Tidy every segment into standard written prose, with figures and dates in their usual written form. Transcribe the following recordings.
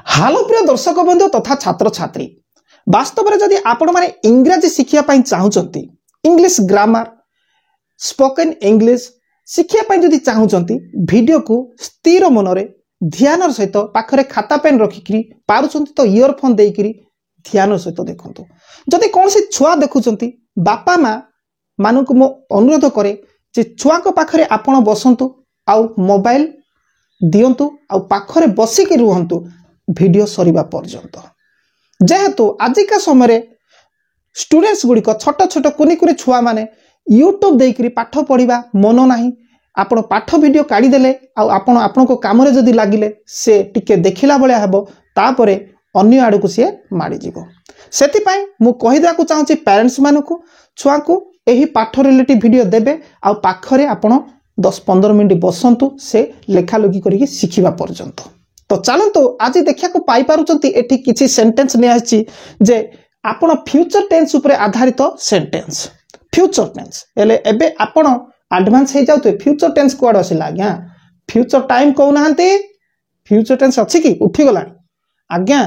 हालो प्रिय दर्शक बंधु तथा छात्र छात्री वास्तव में जदि आपण माने इंग्रजी शिखिया पई चाहुचंती इंग्लिश ग्रामर स्पोकन इंग्लिश शिखिया पई जदि चाहुचंती वीडियो को स्थिर मनरे ध्यान सहित पाखरे खाता पेन रखिकरी पारुचंती तो इयरफोन देइकरी ध्यान सहित देखंतु। जदि कौन सी छुआ देखुचंती बापा माँ मानू को मो अनुरोध करे जे छुआ को पाखरे आपण बसंतु आउ मोबाइल दियंतु आउ पाखरे बसिकी रुहंतु वीडियो सरीबा पर्यंत। जेहेतु आजिका समय स्टूडेंट्स गुड़िक छोट छोट कुनी कुनी छुआ माने यूट्यूब देकरी पाठ पढ़िबा मन नाही आपण पाठ वीडियो काढ़ी देले आपण आपण को काम रे जदी लागिले से टिके देखिला बळे हबो तापरे अन्य आड़ को सी माड़ी जीवो। सेति पई मु कहि देकु चाहूची पेरेंट्स मानकु छुआ को एही पाठ रिलेटिव वीडियो देबे आ पाखरे आपण 10-15 मिनिट बसंतु से लेखा लगी करिके शिखिबा पर्यंत। तो चलतु आज देखा पाई पारुचंती एठी किछि सेंटेंस ने आछि जे आपण फ्यूचर टेंस उपरे आधारित सेंटेंस फ्यूचर टेंस एले एबे आपण एडवांस हे जाउते फ्यूचर टेंस कोड आसिला आज्ञा फ्यूचर टाइम कहू नाहंती फ्यूचर टेंस अछि कि उठी गलानी आज्ञा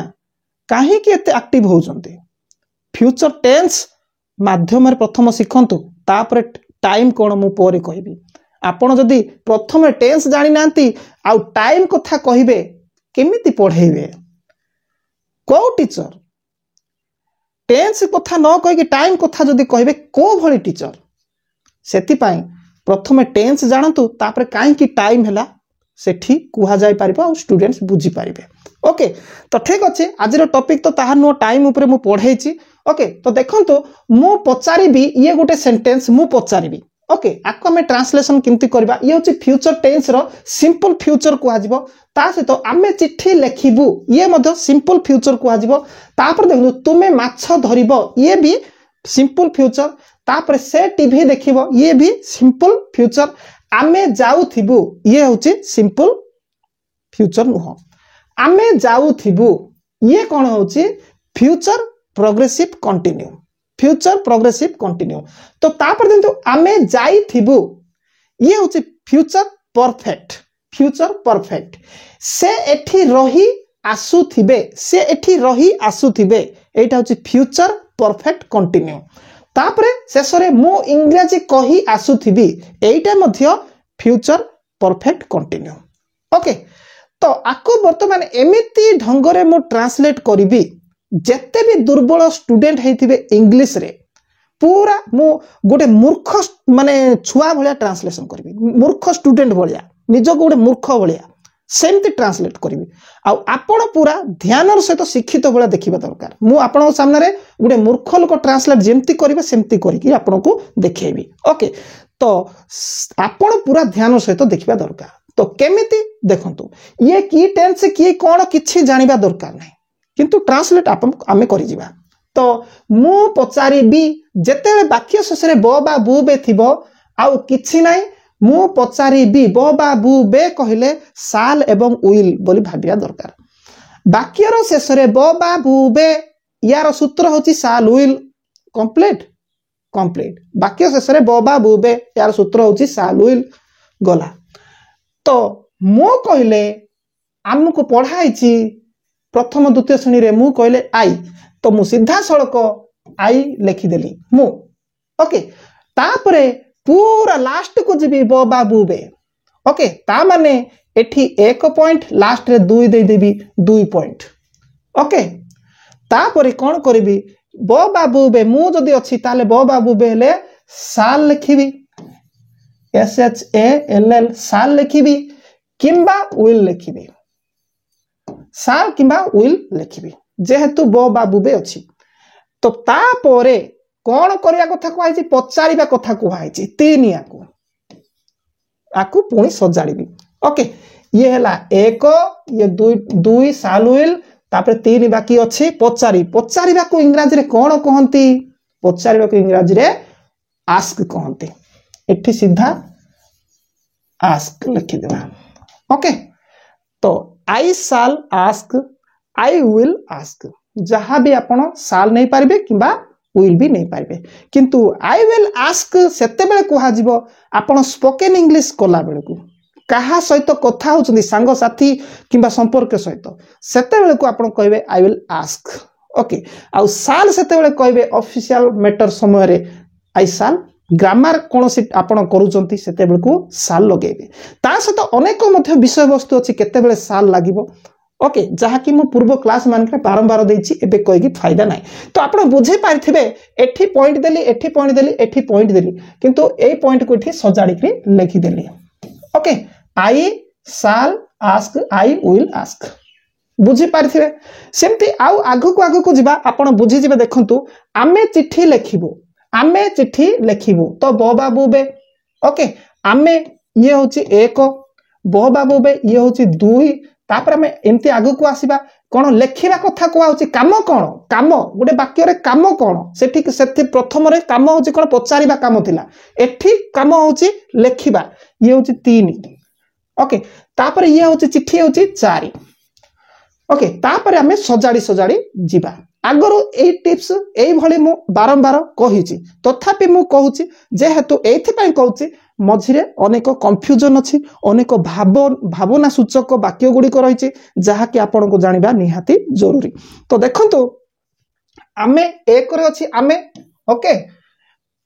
काहे कि एते एक्टिव होउचंती फ्यूचर टेंस माध्यम रे प्रथम सिखंतु तापरे टाइम कोन मु पोरे कहबी। आपण जदि प्रथम टेंस जानि नांती आ टाइम कथा कहिबे केमिति पढ़ेबे को टीचर टेंस कथा न कहि कि टाइम कथा जदि कहिबे को भली टीचर सेति पई प्रथम टेंस जानतु तापर काहे कि टाइम हैला सेठी कुहा जाय परिबो आ स्टूडेंट्स बुझी परिबे। ओके तो ठीक अछि आज रो टॉपिक तो ताहा नो टाइम ऊपर मु पढैछि। ओके तो देखंतु मु पचारिबी ये गोटे सेंटेंस मु पचारिबी ओके आको हमें ट्रांसलेशन किंती करबा ये होची फ्यूचर टेंस रो सिंपल फ्यूचर को आजिबो ता से तो आमे चिट्ठी लेखिबू ये मध्य सिंपल फ्यूचर को आजिबो। तापर देखु तुमे माछ धरिबो ये भी सिंपल फ्यूचर तापर से टीवी देखिबो ये भी सिंपल फ्यूचर आमे जाउथिबू ये होची सिंपल फ्यूचर नुह आमे जाउथिबू ये कोन होची future progressive continue future progressive continue. तो तापर देखु आमे जाई थिबू ये होची फ्यूचर परफेक्ट फ्यूचर परफेक्ट से एठी रही आसुथिबे से एठी रही आसुथिबे एटा होची फ्यूचर परफेक्ट कंटिन्यू। तापरे शेषरे मु इंग्रजी कही आसुथिबी एटा मध्य फ्यूचर परफेक्ट कंटिन्यू। ओके तो आको वर्तमान एमिति ढंगरे मु ट्रांसलेट करिबी जेते भी दुर्बल स्टूडेंट हेथिबे इंग्लिश रे पूरा मु गोटे मूर्ख माने छुआ भलिया ट्रांसलेशन करबी मूर्ख स्टूडेंट भलिया निजो गोटे मूर्ख भलिया सेमती ट्रांसलेट करबी आ आपण पूरा ध्यान सहित शिक्षित भलिया देखिबा दरकार। मु आपण सामने रे गोटे मूर्ख लोक ट्रांसलेट जेमती करबे सेमती करिकि आपण को देखेबी। ओके तो आपण पूरा ध्यान सहित देखिबा दरकार। तो केमिति देखंतु ये की टेंस की कोन किछि जानिबा दरकार नै किंतु ट्रांसलेट आमे करि जिबा। तो मु पचारिबी जेते वाक्य शेष रे ब बा बु बे थिबो आउ किछि नै मु पचारिबी ब बा बु बे कहिले साल एवं उइल बोली भाबिया दरकार। वाक्य रो शेष रे ब बा बु बे यार सूत्र होची साल उइल कंप्लीट कंप्लीट वाक्य शेष रे ब बा बु बे यार सूत्र होची साल उइल गला। तो मु कहिले हमको पढ़ाइछि प्रथम द्वितीय श्रेणी रे मु कहले आई तो मु सीधा सड़क आई लिखिदेली मु। ओके तापरे पूरा लास्ट को जीबी ब बा बु बे। ओके ता माने एठी 1 पॉइंट लास्ट रे 2 दे देबी 2 पॉइंट। ओके तापरे कोन करबी ब बा बु बे मु जदी अछि ताले ब बा बु बे ले साल लिखिबी SHALL साल लिखिबी किंबा विल लिखिबी साल किंबा विल लिखिबी जेहेतु ब बाबू बे अछि। तो तापरे कोन करिया कथा कहैछि पचारिबा कथा कहैछि तीन याकू आकू पुणी सजाड़िबी। ओके ये हला 1 ये 2 साल विल तापरे 3 बाकी अछि पचारी पचारिबा को इंग्रजी रे कोन कहंती पचारिबा को इंग्रजी रे आस्क कहंती एठी सीधा आस्क लिखि देबा। ओके तो आई साल आस्क आई विल आस्क जहाँ भी आपण साल नहीं पारिबे किंबा विल भी नहीं पारिबे किंतु आई विल आस्क सेते बेले कुहा जिवो आपण स्पोकन इंग्लिश कोला बेले को काहा सहित कथा होचंदी सांग साथी किंबा संपर्क सहित सेते बेले को आपण कहबे आई विल आस्क ओके आउ साल सेते बेले कहबे ऑफिशियल मैटर समय रे आई साल ग्रामर कौन सी आपण करूचंती सेते बेले को साल लगेबे ता सहित अनेक मध्य विषय वस्तु अछि केते बेले साल लागिवो ओके जहा कि मु पूर्व क्लास मान के बारंबार देछि एबे कोइ की फायदा नाही तो आपण बुझे पारथिबे एठी पॉइंट देली एठी पॉइंट देली एठी पॉइंट देली किंतु ए पॉइंट को एठी सजाडी के लिखि देली ओके आई साल आस्क आई विल आस्क बुझी पारथिबे सेमती आउ आगु को जिबा आपण बुझी जिबे देखंतु आमे चिट्ठी लेखिबो तो बो बाबू बे ओके आमे ये होची एक बो बाबू बे ये होची दुई तापर हमें एमती आगु को आसीबा कोन लेखिबा कथा को आउची काम कोन काम गोटे वाक्य रे काम कोन सेठी सेठी प्रथम रे काम होची कोन पचारिबा काम थिला एठी काम होची लेखिबा ये होची 3 ओके तापर ये होची चिट्ठी होची 4 ओके तापर हमें सजाड़ी जिबा आगरो ए टिप्स एई भली मु बारंबार कहिची तथापि मु कहूची जेहेतु एथि पई कहूची मझिरे अनेक कंफ्यूजन अछि अनेक भावना सूचक वाक्य गुडी को रहिची जहा कि आपन को जानिबा निहाती जरूरी तो देखंतु आमे एक रे अछि आमे ओके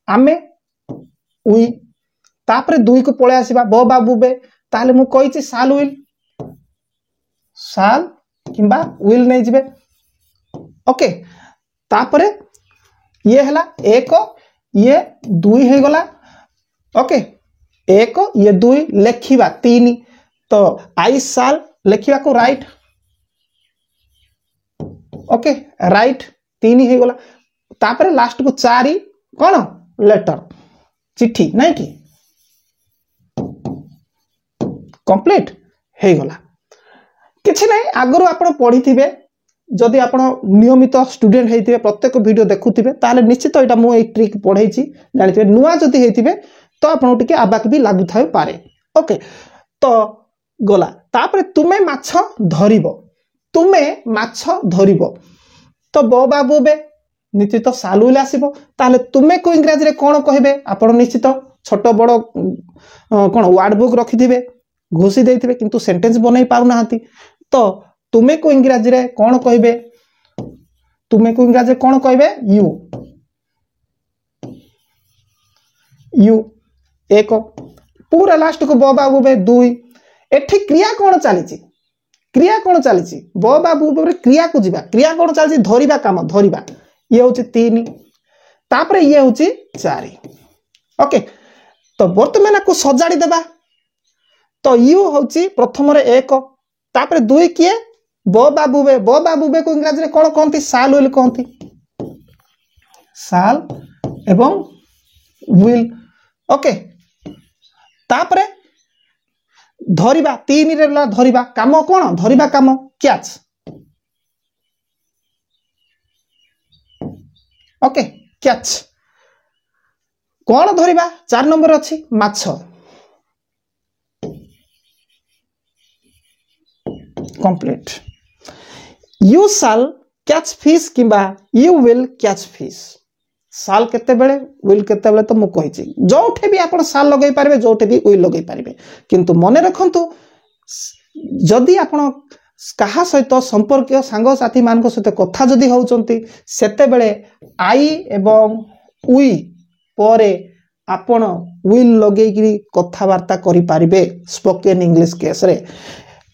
आमे उई तापर दुई को पळे आसीबा बो बाबू बे ताले मु कहिची साल किंबा विल नै जिबे ओके तापरे ये हला एक ये दुई हे गला ओके एक ये दुई लेखिबा 3 तो आई साल लेखिबा को राइट ओके राइट 3 हे गला तापरे लास्ट को 4 कोन लेटर चिट्ठी नहीं कि कंप्लीट हे गला किछि नहीं आगरो आपण पढी थिबे जदि आपण नियमित स्टूडेंट हेतिबे प्रत्येक वीडियो देखुथिबे ताले निश्चित एटा मु ए ट्रिक पढाइछि जानिथिबे नुवा जदि हेतिबे तो आपण टिके आबाक भी लागु थाय पारे ओके तो गला तापर तुमे माछ धरिबो तो बो बाबू बे निश्चित सालुल आसीबो ताले तुमे को इंग्रजी रे कोन कहबे आपण निश्चित छोट बड़ कोन वर्ड बुक रखिथिबे घोषि देथिबे किंतु सेंटेंस बनै पाउ नाहंती तो तुमे को इंग्रजी रे कोन कहबे यू एक पूरा लास्ट को बो बाबू बे दुई एठी क्रिया कोन चलीची बो बाबू बे क्रिया को जिबा क्रिया कोन चलीची धरिबा काम धरिबा ये होची 3 तापर ये होची 4 ओके तो वर्तमान को सजाडी देबा तो यू होची प्रथम रे एक तापर दुई किए बो बाबू बे को इंग्रजी रे कोन कहंती साल विल कहंती साल एवं विल ओके तापर धरिबा 3 रे धरिबा काम कोन धरिबा काम कैच ओके कैच कोन धरिबा 4 नंबर अछि माछ complete you shall catch fish किंबा यू विल कैच फिश साल केते बेले विल केते बेले तो मु कहिछि जोठे भी आपण साल लगै पारबे जोठे भी विल लगै पारबे किंतु मने रखंतु जदि आपण काहा सहित संपर्क सांग साथी मान सहित कथा जदि होउचंती सेते बेले आई एवं वी परे आपण विल लगै कि कथा वार्ता करि पारबे स्पोकन इंग्लिश केस रे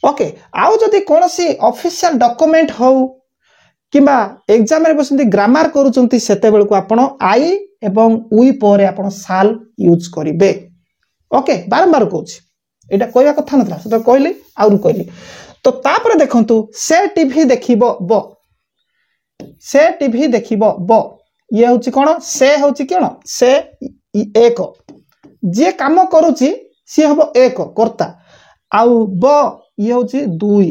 ओके आउ जदि कोनोसी ऑफिशियल डॉक्यूमेंट हो किंबा एग्जाम रे बसंती ग्रामर करूचंती सेते बेल को आपण आई एवं वी परे आपण साल यूज करिवे ओके बारंबार कहूची एटा कहया कथा नथला से तो कहली आउर कहली तो तापर देखंतु से टीवी देखिबो ब ये होची कोन से होची कोन से एक जे काम करूची सी हबो एक कर्ता आउ ब ये होची दुई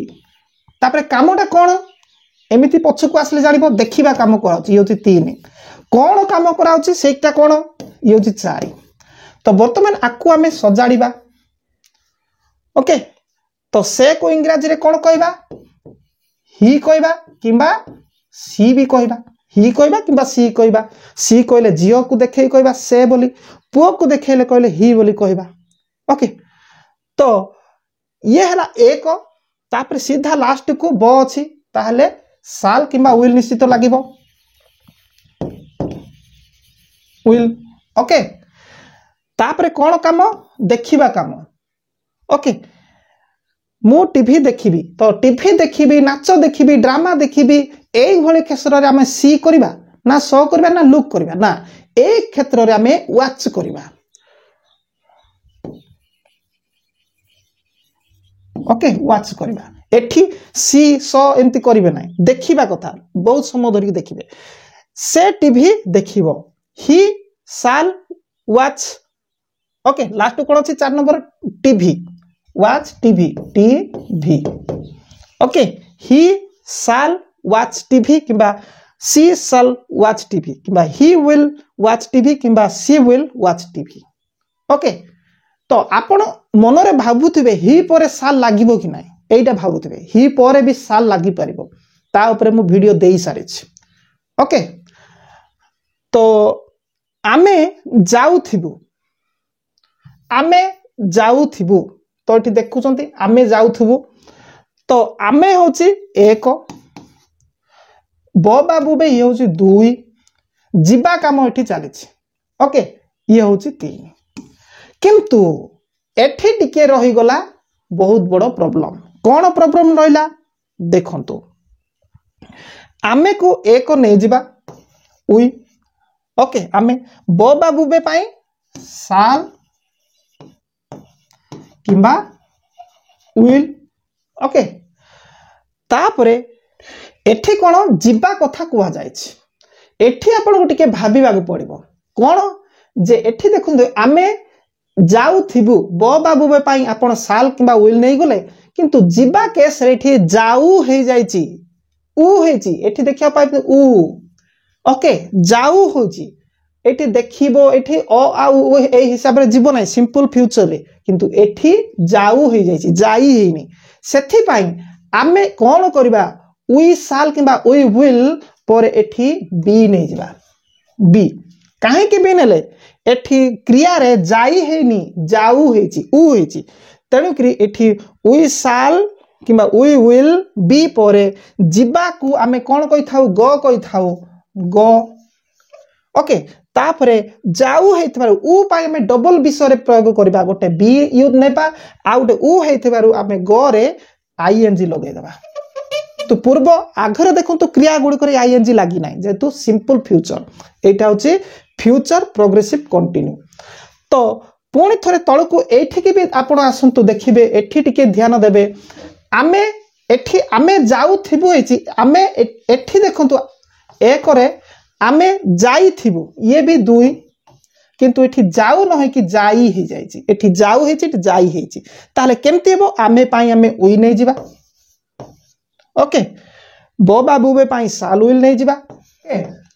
तापर कामटा कोन एमिति पछकु आसले जानिबो देखिबा काम कराउची ये होची 3 कोन काम कराउची सेटा कोन ये होची 4 तो वर्तमान आकु हमें सजाड़ीबा ओके तो से को इंग्रजी रे कोन कहबा ही कहबा किंबा सी भी कहबा ही कहबा किंबा सी कहबा सी कहले जियो को देखै कहबा से बोली पुओ को देखैले कहले ही बोली कहबा ओके तो ये है एक तापर सीधा लास्ट को ब अच्छी ताहले साल किंबा विल निश्चित लगे विल ओके तापर कौन काम देखिबा काम ओके मु टीवी देखिबी तो टीवी देखिबी नाच देखिबी ड्रामा देखिबी एई भली क्षेत्र रे आमे सी करबा ना सो करबा ना लुक करबा ना ए क्षेत्र रे आमे वाच करबा ओके वाच करबा एठी सी सो एंती करिवे ना देखिबा कथा बहुत समय धरि देखिबे से टीवी देखिबो ही साल वाच ओके लास्ट कोन अछि 4 number TV watch TV TV okay he shall watch TV किंबा सी साल वाच टीवी किंबा ही विल वाच टीवी किंबा she will watch TV okay तो आपण मनरे भाबुथिबे ही परे साल लागिबो कि नाही एटा भाबुथिबे ही परे भी साल लागि परिबो ता ऊपर मु वीडियो देई सारिछि ओके तो आमे जाउथिबु तो एठी देखुचंती आमे जाउथिबु तो आमे होची एक ब बाबू बे ये होची 2 जिबा काम एठी चलीछि ओके ये होची 3 किंतु एठी टिके रही गला बहुत बड़ प्रॉब्लम कौन प्रॉब्लम रहिला देखंतु आमे को एक नै जिबा उई ओके आमे ब बाबू बे पाई साल किंबा विल ओके तापरे एठी कोन जिबा कथा कुआ जायछि एठी आपण को टिके भाबीबा को पड़िबो कोन जे एठी देखुंदु आमे जाउथिबु ब बाबू बे पाई आपण साल किंबा विल नै गले किंतु जिबा केस रे एठी जाऊ हे जायछि उ हेछि एठी देखिया पाइ उ ओके जाऊ होछि एठी देखिबो एठी अ आ उ ए हिसाब रे जीवो नै सिंपल फ्यूचर रे किंतु एठी जाऊ हे जायछि जाई हेनी सेथि पाई आमे कोन करबा वी साल किंबा वी विल पर एठी बी नै जिबा बी काहे के बी नेले एठी क्रिया रे जाई हेनी जाऊ हेछि उ हेछि तणु करी एठी वी साल किंबा वी विल बी पर जिबा को आमे कोन कहि थाउ ग कहि थाउ ग ओके तापरे जाऊ हेतबारु उ पाई हमें डबल विषय रे प्रयोग करबा गोटे बी यूज नेबा आ गोटे उ हेतबारु हमें ग रे आईएनजी लगे देबा तो पूर्व आघरे देखंतु क्रिया गुडी करे आईएनजी लागी नाही जेतु सिंपल फ्यूचर एटा होची फ्यूचर प्रोग्रेसिव कंटिन्यू तो पुणी थरे तळकु एठी के भी आपण आसंतु देखिबे एठी टिके ध्यान देबे आमे एठी आमे जाऊ थिबु हेची आमे एठी देखंतु एक रे आमे जाई थिबु ये भी 2 किंतु एठी जाऊ न है कि जाई हे जाईची एठी जाऊ हेची एठी जाई हेची ताले केमति हेबो आमे पाई आमे उई नै जिबा ओके बो बाबू बे पाई साल विल नै जिबा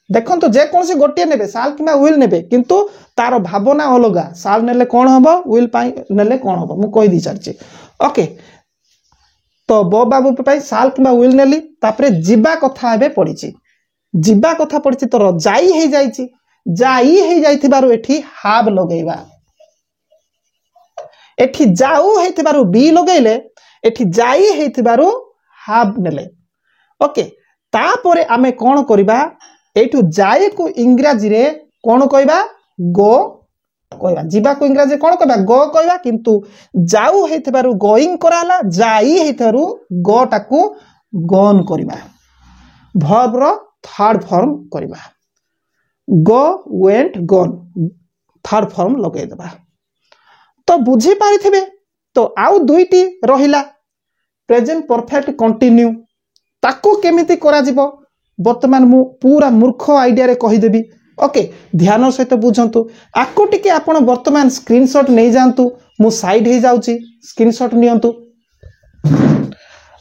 देखो तो जे कौन से गोटे नेबे साल किंबा विल नेबे किंतु तार भावना अलगा साल नेले कोन हबो विल पाई नेले कोन हबो मु कहि दी छारछि ओके तो बो बाबू पाई साल किंबा विल नेली तापरे जिबा कथा हेबे पड़िछि जिबा कथा पड़िछि तोर जाई हे जाइथिबारु एठी हाब लगेबा एठी जाऊ हेथिबारु बी लगेले एठी जाई हेथिबारु हाब नेले ओके तापरे आमे कोन करिबा एठू जाए को इंग्रजी रे कोन कहबा गो कहबा जिबा को इंग्रजी कोन कहबा गो कहबा किंतु जाऊ हेथिबारु गोइंग कराला जाई हेथारु गो टाकू गन करिबा वर्ब रो थर्ड फॉर्म करिबा go went gun third form लगे देबा तो बुझी पारिथिबे तो आउ दुईटी रहिला प्रेजेंट परफेक्ट कंटिन्यू ताकू केमिति करा जिवो वर्तमान मु पूरा मूर्ख आइडिया रे कहि देबी ओके ध्यान सहित बुझंतु आकु टिके आपण वर्तमान स्क्रीनशॉट नै जानतु मु साइड हे जाउची स्क्रीनशॉट नियंतु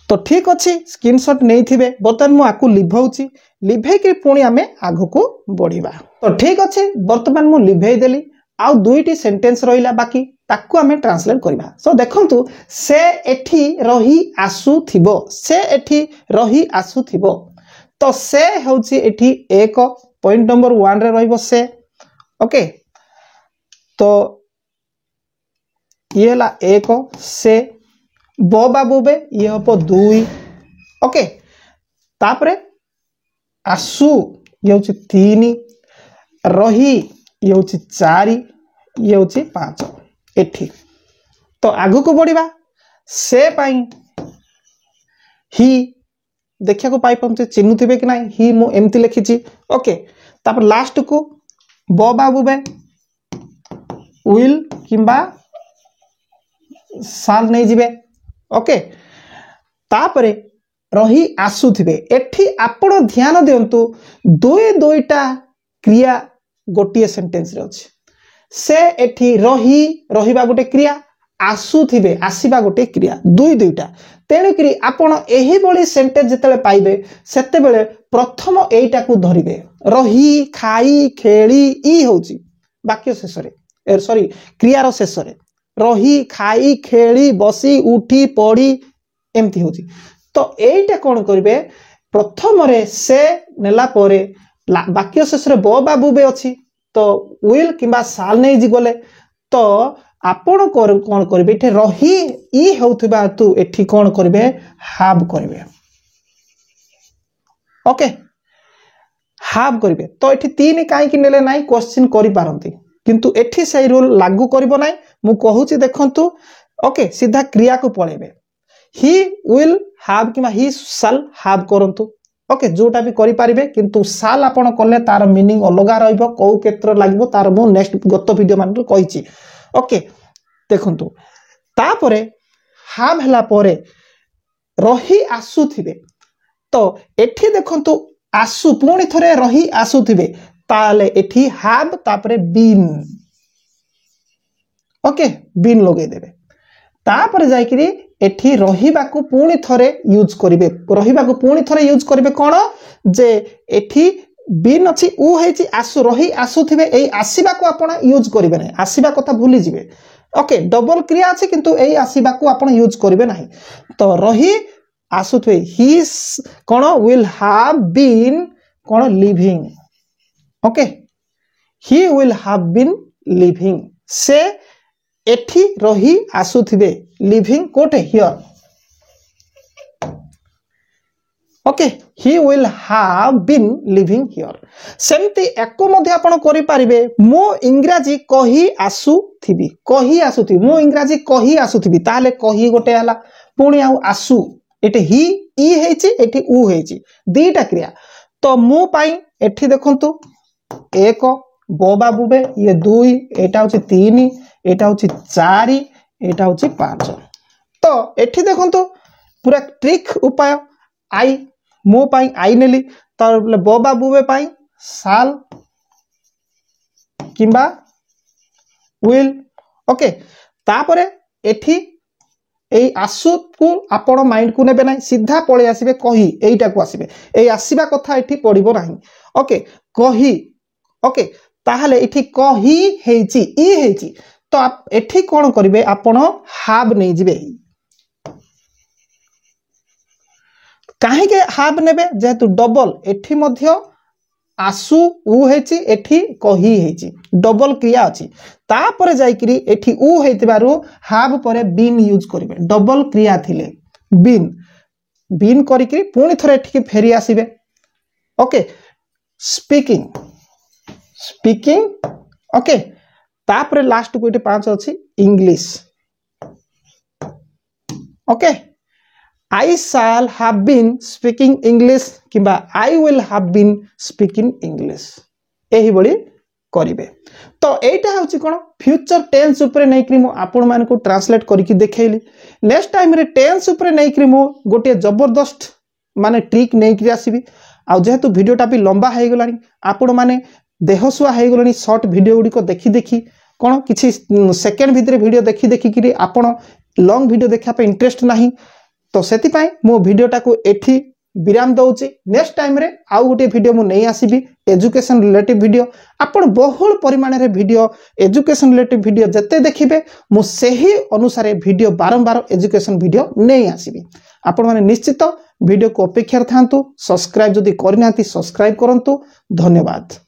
तो ठीक अछि स्क्रीनशॉट नै थिबे वर्तमान मु आकु लिभौची लिभे के पुणी आमे आगु को बढ़िबा तो ठीक अछि वर्तमान मु लिभे देली आउ दुईटी सेंटेंस रहिला बाकी ताकू आमे ट्रांसलेट करबा सो देखंतु से एठी रही आसुथिबो से एठी रही आसुथिबो तो से होची एठी एक पॉइंट नंबर 1 रे रहिबो से ओके तो ये ला एक से ब बा बुबे ये हम 2 ओके तापरे आसु ये हूँ 3 रही ये हूँ 4 ये हूँ 5 एठी तो आगु को बढ़िबा से पाई ही देखिया को पाई पहुंचे चिन्हुथिबे कि नाही ही मु एमती लिखिची ओके तापर लास्ट को ब बा बुबे विल किंबा साल नहीं जिबे ओके तापरे रही आसुथिबे एठी आपण ध्यान दियंतु दुईटा क्रिया गोटिए सेंटेंस रे अछि से एठी रही रहिबा गोटे क्रिया आसुथिबे आसीबा गोटे क्रिया दुईटा तेणु करी आपण एही बळी सेंटेंस जतले पाइबे सेते बेले प्रथम एईटा को धरिबे रही खाई खेली ई होची वाक्य शेष रे सॉरी क्रियार शेष रे रही खाई खेली बसी उठी पड़ी एमती होची तो एईटा कोन करबे प्रथम रे से नेला परे वाक्य शेष रे ब बा बुबे अछि तो विल किंबा साल नै जी गले तो आपण कोन करबे एठे रही ई होउथबा तू एठी कोन करबे हैव करबे ओके हैव करबे तो एठी 3 काई कि नेले नाही क्वेश्चन करि पारंती किंतु एठी सही रूल लागू करबो नाही मु कहूची देखंतु ओके सीधा क्रिया को पळेबे ही विल हैव किमा ही शैल हैव करंतु ओके जोटा भी करि पारिबे किंतु साल आपण कले तार मीनिंग अलगा रहइबो को क्षेत्र लागबो तार मु नेक्स्ट गत वीडियो मान कहिची ओके देखंतु तापरे हैव हला परे रही आसुथिबे तो एठी देखंतु आसु पुणी थरे रही आसुथिबे ताले एठी हैव तापरे बीन ओके बीन लगे देबे तापरे जाई करी एठी रहिबा को पुणी थरे यूज करिवे रहिबा को पुणी थरे यूज करिवे कोन जे एठी बीन अछि उ हेची आसु रही आसुथिबे एई आसीबा को आपण यूज करिवे नै आसीबा कथा भूली जिवे ओके डबल क्रिया अछि किंतु एई आसीबा को आपण यूज करिवे नाही तो रही आसुथिबे ही कोन विल हैव बीन कोन living okay he will have been living से एठी रही आसुथिबे लिविंग कोटे here okay he will have been living here सेमती एको मध्ये आपण करि पारिबे मो इंग्रजी कही आसुथिबी मो इंग्रजी कही आसुथिबी ताले कही गोटे हला पुणी आ आसु एटे ही ई हेची एटी उ हेची दीटा क्रिया तो मु पाई एठी देखंतु एक ब बा बुबे ये 2 एटा होची 3 एटा होची 4 एटा होची 5 तो एठी देखंतु पूरा ट्रिक उपाय आई मो पाई आई नेली तार ब बा बुबे पाई साल किंबा विल ओके तापरे एठी एई आसु को आपण माइंड को नेबे नाही सीधा पळे आसीबे कही एईटा को आसीबे एई आसीबा कथा एठी पडिबो नाही ओके कही ओके ताहले एठी कही हेची ई हेची तो एठी कोन करिवे आपण हैव नै जिवे काहे के हैव नेबे जेतु डबल एठी मध्य आसु उ हेची एठी कही हेची डबल क्रिया अछि तापरे जाई करी एठी उ हेतिबारु हैव परे बीन यूज करिवे डबल क्रिया थिले बीन करी करी पुणी थरे एठी फेरी आसीबे ओके स्पीकिंग ओके तापरे लास्ट को 5 अछि English okay I shall have been speaking English किंबा I will have been speaking English एही बड़ी करिवे तो एटा होची कोन फ्यूचर टेंस ऊपर नै कि मु आपण मान को ट्रांसलेट करिकि देखैली नेक्स्ट टाइम रे टेंस ऊपर नै कि मु गोटे जबरदस्त माने ट्रिक नै कि आसीबी आ जेहेतु वीडियोटा भी लंबा हे गलानी आपण माने देहसुआ हे गलानी शॉर्ट वीडियो गुडी को देखि देखि कोन किछि सेकंड भितरे वीडियो देखि देखि कि आपण लॉन्ग वीडियो देखा पे इंटरेस्ट नाही तो सेति पाई मो वीडियोटा को एठी विराम दउची नेक्स्ट टाइम रे आउ गोटे वीडियो मु नै आसीबी एजुकेशन रिलेटिव वीडियो आपण बहुल परिमाण रे वीडियो एजुकेशन रिलेटिव वीडियो जते देखिबे मु सेही अनुसार वीडियो बारंबार एजुकेशन वीडियो नै आसीबी आपण माने निश्चित वीडियो को अपेक्षा थांतु सब्सक्राइब जदि करनांती सब्सक्राइब करंतु धन्यवाद।